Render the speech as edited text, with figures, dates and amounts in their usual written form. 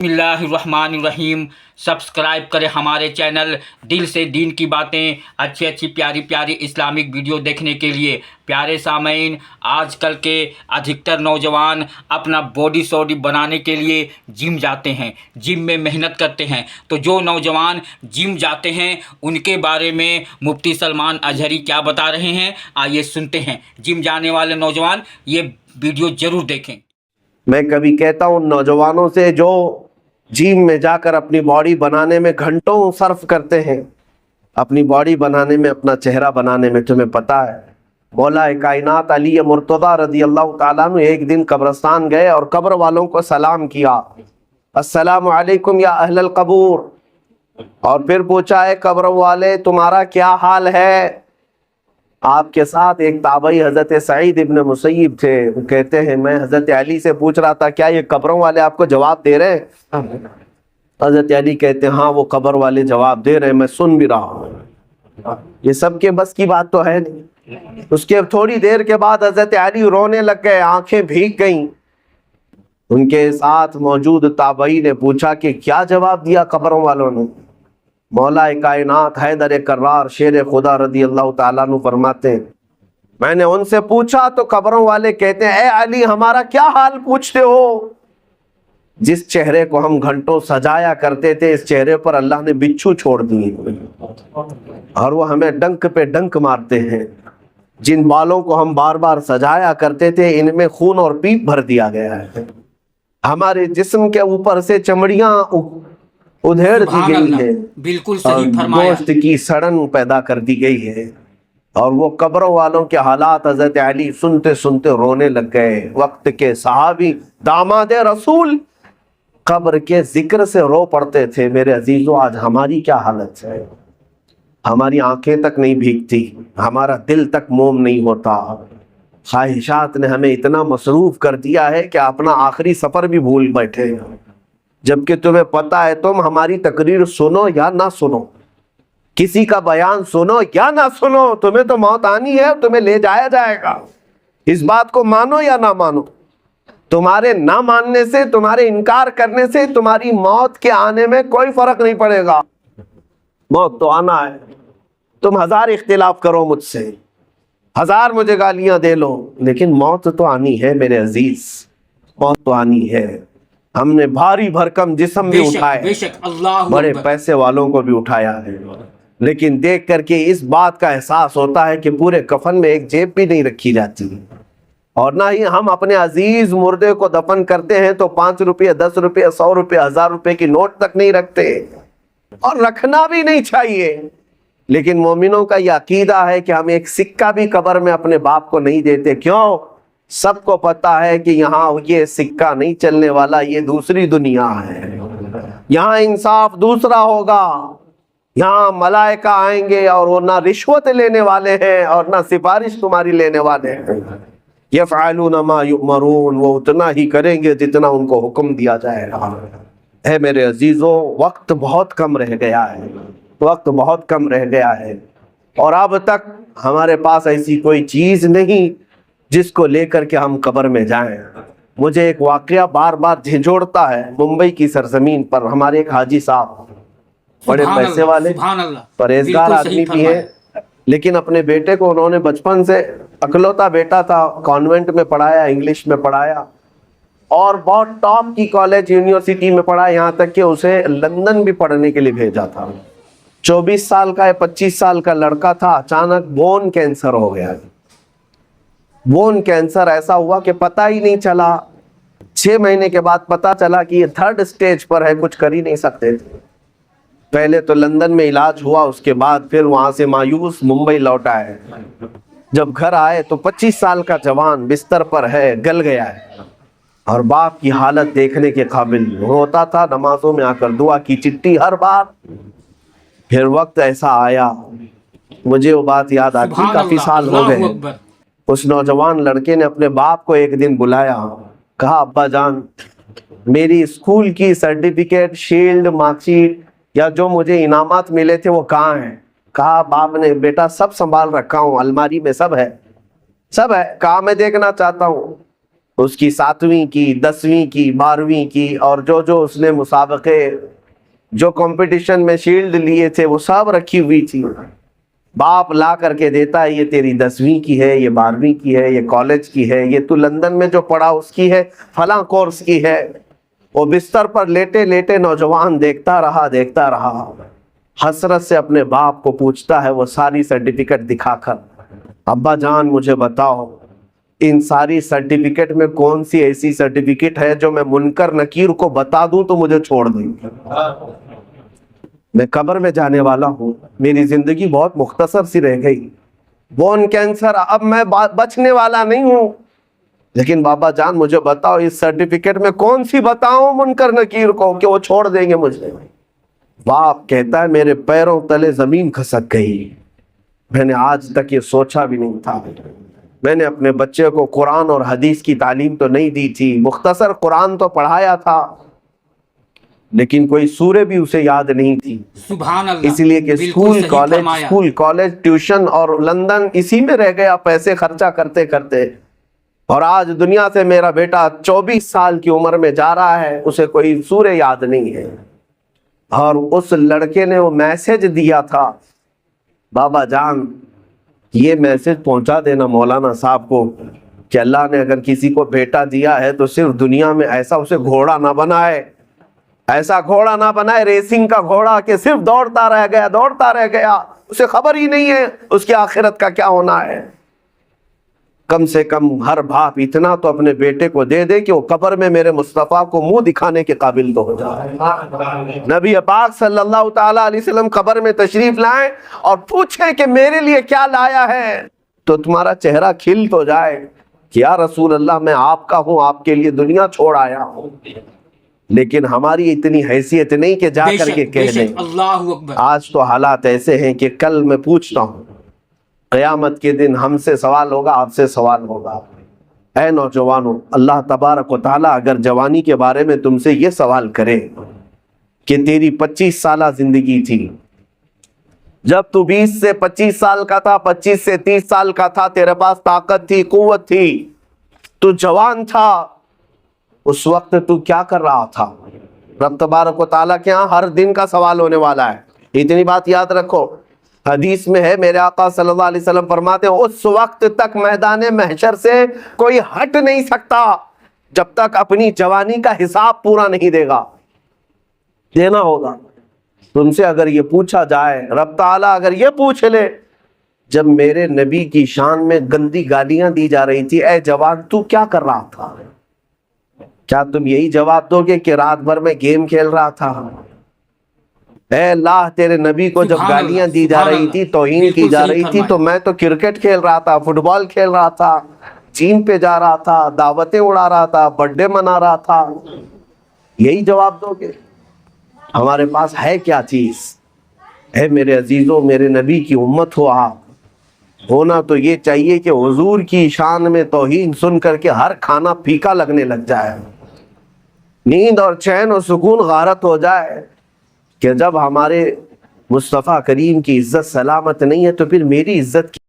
بسم اللہ الرحمن الرحیم۔ سبسکرائب کریں ہمارے چینل دل سے دین کی باتیں، اچھی پیاری پیاری اسلامک ویڈیو دیکھنے کے لیے۔ پیارے سامعین، آج کل کے ادھکتر نوجوان اپنا باڈی سوڈی بنانے کے لیے جم جاتے ہیں، جم میں محنت کرتے ہیں۔ تو جو نوجوان جم جاتے ہیں ان کے بارے میں مفتی سلمان اظہری کیا بتا رہے ہیں، آئیے سنتے ہیں۔ جم جانے والے نوجوان یہ ویڈیو ضرور دیکھیں۔ میں کبھی کہتا ہوں نوجوانوں سے جو جم میں جا کر اپنی باڈی بنانے میں گھنٹوں صرف کرتے ہیں، اپنی باڈی بنانے میں، اپنا چہرہ بنانے میں، تمہیں پتہ ہے مولا کائنات علی مرتضیٰ رضی اللہ تعالیٰ عنہ ایک دن قبرستان گئے اور قبر والوں کو سلام کیا، السلام علیکم یا اہل القبور، اور پھر پوچھا ہے قبر والے تمہارا کیا حال ہے؟ آپ کے ساتھ ایک تابعی حضرت سعید ابن مسیب تھے، وہ کہتے ہیں میں حضرت علی سے پوچھ رہا تھا کیا یہ قبروں والے آپ کو جواب دے رہے ہیں؟ حضرت علی کہتے ہیں ہاں وہ قبر والے جواب دے رہے ہیں، میں سن بھی رہا ہوں۔ یہ سب کے بس کی بات تو ہے نہیں۔ اس کے تھوڑی دیر کے بعد حضرت علی رونے لگ گئے، آنکھیں بھیگ گئیں۔ ان کے ساتھ موجود تابعی نے پوچھا کہ کیا جواب دیا قبروں والوں نے؟ مولا کائنات حیدر کرار شیر خدا رضی اللہ تعالیٰ عنہ فرماتے ہیں میں نے ان سے پوچھا تو قبروں والے کہتے ہیں اے علی ہمارا کیا حال پوچھتے ہو؟ جس چہرے کو ہم گھنٹوں سجایا کرتے تھے اس چہرے پر اللہ نے بچھو چھوڑ دیے اور وہ ہمیں ڈنک پہ ڈنک مارتے ہیں۔ جن بالوں کو ہم بار بار سجایا کرتے تھے ان میں خون اور پیپ بھر دیا گیا ہے۔ ہمارے جسم کے اوپر سے چمڑیاں ادھیڑ دی گئی ہے، بالکل صحیح فرمایا، گوشت کی سڑن پیدا کر دی گئی ہے۔ اور وہ قبروں والوں کے حالات حضرت علی سنتے سنتے رونے لگ گئے۔ وقت کے صحابی داماد رسول قبر کے ذکر سے رو پڑتے تھے۔ میرے عزیزو آج ہماری کیا حالت ہے؟ ہماری آنکھیں تک نہیں بھیگتی، ہمارا دل تک موم نہیں ہوتا۔ خواہشات نے ہمیں اتنا مصروف کر دیا ہے کہ اپنا آخری سفر بھی بھول بیٹھے، جبکہ تمہیں پتہ ہے تم ہماری تقریر سنو یا نہ سنو، کسی کا بیان سنو یا نہ سنو، تمہیں تو موت آنی ہے، تمہیں لے جایا جائے گا۔ اس بات کو مانو یا نہ مانو، تمہارے نہ ماننے سے، تمہارے انکار کرنے سے تمہاری موت کے آنے میں کوئی فرق نہیں پڑے گا۔ موت تو آنا ہے، تم ہزار اختلاف کرو مجھ سے، ہزار مجھے گالیاں دے لو، لیکن موت تو آنی ہے میرے عزیز، موت تو آنی ہے۔ ہم نے بھاری بھرکم جسم بھی اٹھائے، بڑے پیسے والوں کو بھی اٹھایا ہے، لیکن دیکھ کر کے اس بات کا احساس ہوتا ہے کہ پورے کفن میں ایک جیب بھی نہیں رکھی جاتی، اور نہ ہی ہم اپنے عزیز مردے کو دفن کرتے ہیں تو 5 روپے 10 روپے 100 روپے 1000 روپے کی نوٹ تک نہیں رکھتے، اور رکھنا بھی نہیں چاہیے۔ لیکن مومنوں کا یہ عقیدہ ہے کہ ہم ایک سکہ بھی قبر میں اپنے باپ کو نہیں دیتے۔ کیوں؟ سب کو پتہ ہے کہ یہاں یہ سکہ نہیں چلنے والا، یہ دوسری دنیا ہے، یہاں انصاف دوسرا ہوگا، یہاں ملائکہ آئیں گے اور وہ نہ رشوت لینے والے ہیں اور نہ سفارش تمہاری لینے والے ہیں۔ یفعلون ما یؤمرون، وہ اتنا ہی کریں گے جتنا ان کو حکم دیا جائے گا۔ اے میرے عزیزو وقت بہت کم رہ گیا ہے، وقت بہت کم رہ گیا ہے، اور اب تک ہمارے پاس ایسی کوئی چیز نہیں جس کو لے کر کے ہم قبر میں جائیں۔ مجھے ایک واقعہ بار بار جھنجھوڑتا ہے۔ ممبئی کی سرزمین پر ہمارے ایک حاجی صاحب بڑے پیسے والے پرہیزگار آدمی بھی ہیں، لیکن اپنے بیٹے کو انہوں نے بچپن سے، اکلوتا بیٹا تھا، کانوینٹ میں پڑھایا، انگلش میں پڑھایا، اور بہت ٹاپ کی کالج یونیورسٹی میں پڑھا، یہاں تک کہ اسے لندن بھی پڑھنے کے لیے بھیجا تھا۔ 24 سال کا یا 25 سال کا لڑکا تھا، اچانک بون کینسر ہو گیا۔ بون کینسر ایسا ہوا کہ پتہ ہی نہیں چلا، 6 مہینے کے بعد پتہ چلا کہ یہ 3rd سٹیج پر ہے، کچھ کر ہی نہیں سکتے تھے۔ پہلے تو لندن میں علاج ہوا، اس کے بعد پھر وہاں سے مایوس ممبئی لوٹ آئے۔ جب گھر آئے تو 25 سال کا جوان بستر پر ہے، گل گیا ہے، اور باپ کی حالت دیکھنے کے قابل، روتا تھا، نمازوں میں آ کر دعا کی چٹھی ہر بار۔ پھر وقت ایسا آیا، مجھے وہ بات یاد آتی، کافی سال ہو گئے، اس نوجوان لڑکے نے اپنے باپ کو ایک دن بلایا، کہا ابا جان میری اسکول کی سرٹیفکیٹ، شیلڈ، مارک شیٹ یا جو مجھے انعامات ملے تھے وہ کہاں ہیں؟ کہا باپ نے بیٹا سب سنبھال رکھا ہوں، الماری میں سب ہے، سب ہے۔ کہا میں دیکھنا چاہتا ہوں۔ اس کی 7ویں کی 10ویں کی 12ویں کی اور جو اس نے مسابقے جو کمپٹیشن میں شیلڈ لیے تھے وہ سب رکھی ہوئی تھی. باپ لا کر کے دیتا ہے، یہ تیری 10ویں کی ہے، یہ 12ویں کی ہے، یہ کالج کی ہے، یہ تو لندن میں جو پڑھا اس کی ہے، فلاں کورس کی ہے. وہ بستر پر لیٹے لیٹے نوجوان دیکھتا رہا حسرت سے اپنے باپ کو پوچھتا ہے وہ ساری سرٹیفکیٹ دکھا کر، ابا جان مجھے بتاؤ ان ساری سرٹیفکیٹ میں کون سی ایسی سرٹیفکیٹ ہے جو میں منکر نکیر کو بتا دوں تو مجھے چھوڑ دیں؟ میں قبر میں جانے والا ہوں، میری زندگی بہت مختصر سی رہ گئی، بون کینسر، اب میں بچنے والا نہیں ہوں، لیکن بابا جان مجھے بتاؤ اس سرٹیفکیٹ میں کون سی بتاؤں منکر نکیر کو کہ وہ چھوڑ دیں گے مجھے؟ باپ کہتا ہے میرے پیروں تلے زمین کھسک گئی، میں نے آج تک یہ سوچا بھی نہیں تھا. میں نے اپنے بچے کو قرآن اور حدیث کی تعلیم تو نہیں دی تھی، مختصر قرآن تو پڑھایا تھا، لیکن کوئی سورہ بھی اسے یاد نہیں تھی. سبحان اللہ. اس لیے کہ اسکول کالج ٹیوشن اور لندن اسی میں رہ گیا پیسے خرچہ کرتے کرتے. اور آج دنیا سے میرا بیٹا 24 سال کی عمر میں جا رہا ہے، اسے کوئی سورہ یاد نہیں ہے. اور اس لڑکے نے وہ میسج دیا تھا، بابا جان یہ میسج پہنچا دینا مولانا صاحب کو کہ اللہ نے اگر کسی کو بیٹا دیا ہے تو صرف دنیا میں ایسا اسے گھوڑا نہ بنائے، ایسا گھوڑا نہ بنائے ریسنگ کا گھوڑا کہ صرف دوڑتا رہ گیا، اسے خبر ہی نہیں ہے اس کی آخرت کا کیا ہونا ہے. کم سے کم ہر باپ اتنا تو اپنے بیٹے کو دے دے کہ وہ قبر میں میرے مصطفیٰ کو منہ دکھانے کے قابل تو ہو جائے. نبی پاک صلی اللہ تعالیٰ علیہ وسلم قبر میں تشریف لائیں اور پوچھیں کہ میرے لیے کیا لایا ہے تو تمہارا چہرہ کھل تو جائے کہ یا رسول اللہ میں آپ کا ہوں، آپ کے لیے دنیا چھوڑ آیا ہوں. لیکن ہماری اتنی حیثیت نہیں کہ جا کر کے کہہ دیں. اللہ اکبر. آج تو حالات ایسے ہیں کہ کل میں پوچھتا ہوں، قیامت کے دن ہم سے سوال ہوگا، آپ سے سوال ہوگا. اے نوجوانوں، اللہ تبارک و تعالیٰ اگر جوانی کے بارے میں تم سے یہ سوال کرے کہ تیری 25 سالہ زندگی تھی، جب تو 20 سے 25 سال کا تھا، 25 سے 30 سال کا تھا، تیرے پاس طاقت تھی، قوت تھی، تو جوان تھا، اس وقت تو کیا کر رہا تھا؟ رب تبارک و تعالیٰ کے ہاں ہر دن کا سوال ہونے والا ہے. اتنی بات یاد رکھو. حدیث میں ہے میرے آقا صلی اللہ علیہ وسلم فرماتے ہیں اس وقت تک میدان محشر سے کوئی ہٹ نہیں سکتا جب تک اپنی جوانی کا حساب پورا نہیں دے گا. دینا ہوگا. تم سے اگر یہ پوچھا جائے، رب تعالیٰ اگر یہ پوچھ لے جب میرے نبی کی شان میں گندی گالیاں دی جا رہی تھی، اے جوان تو کیا کر رہا تھا؟ کیا تم یہی جواب دو گے کہ رات بھر میں گیم کھیل رہا تھا؟ اے اللہ تیرے نبی کو جب گالیاں دی جا رہی تھی، توہین کی جا رہی تھی، تو میں تو کرکٹ کھیل رہا تھا، فٹ بال کھیل رہا تھا، چین پہ جا رہا تھا، دعوتیں اڑا رہا تھا، برتھ ڈے منا رہا تھا. یہی جواب دو گے؟ ہمارے پاس ہے کیا چیز؟ اے میرے عزیزوں، میرے نبی کی امت ہو آپ، ہونا تو یہ چاہیے کہ حضور کی شان میں توہین سن کر کے ہر کھانا پھیکا لگنے لگ جائے، نیند اور چین اور سکون غارت ہو جائے کہ جب ہمارے مصطفیٰ کریم کی عزت سلامت نہیں ہے تو پھر میری عزت کی